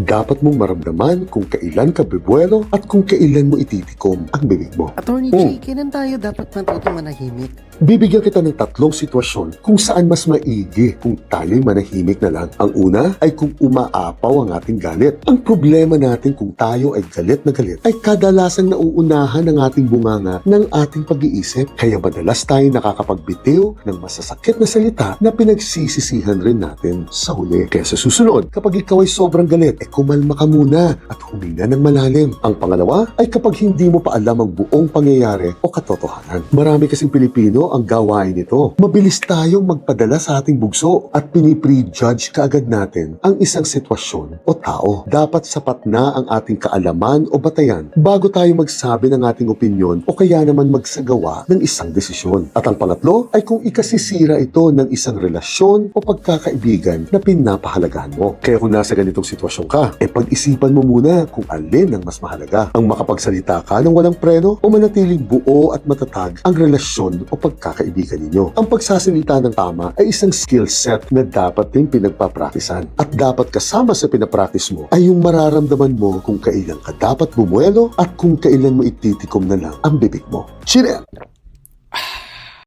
Dapat mong maramdaman kung kailan ka bibuelo at kung kailan mo ititikom ang bibig mo. Attorney J, kailan tayo dapat matutong manahimik? Bibigyan kita ng tatlong sitwasyon kung saan mas maigi kung tayo'y manahimik na lang. Ang una ay kung umaapaw ang ating galit. Ang problema natin kung tayo ay galit na galit ay kadalasang nauunahan ng ating bunganga ng ating pag-iisip. Kaya madalas tayo nakakapagbitiw ng masasakit na salita na pinagsisisihan rin natin sa huli. Kaya sa susunod, kapag ikaw ay sobrang galit, kumalma ka muna at huminga ng malalim. Ang pangalawa ay kapag hindi mo pa alam ang buong pangyayari o katotohanan. Marami kasing Pilipino ang gawain nito. Mabilis tayong magpadala sa ating bugso at pinipre-judge kaagad natin ang isang sitwasyon o tao. Dapat sapat na ang ating kaalaman o batayan bago tayo magsabi ng ating opinyon o kaya naman magsagawa ng isang desisyon. At ang pangatlo ay kung ikasisira ito ng isang relasyon o pagkakaibigan na pinapahalagahan mo. Kaya kung nasa ganitong sitwasyon ka, pag-isipan mo muna kung alin ang mas mahalaga. Ang makapagsalita ka ng walang preno o manatiling buo at matatag ang relasyon o pagkakaibigan ninyo. Ang pagsasalita ng tama ay isang skill set na dapat din pinagpapratisan. At dapat kasama sa pinapractice mo ay yung mararamdaman mo kung kailan ka dapat bumuelo at kung kailan mo ititikom na lang ang bibig mo. Cheers!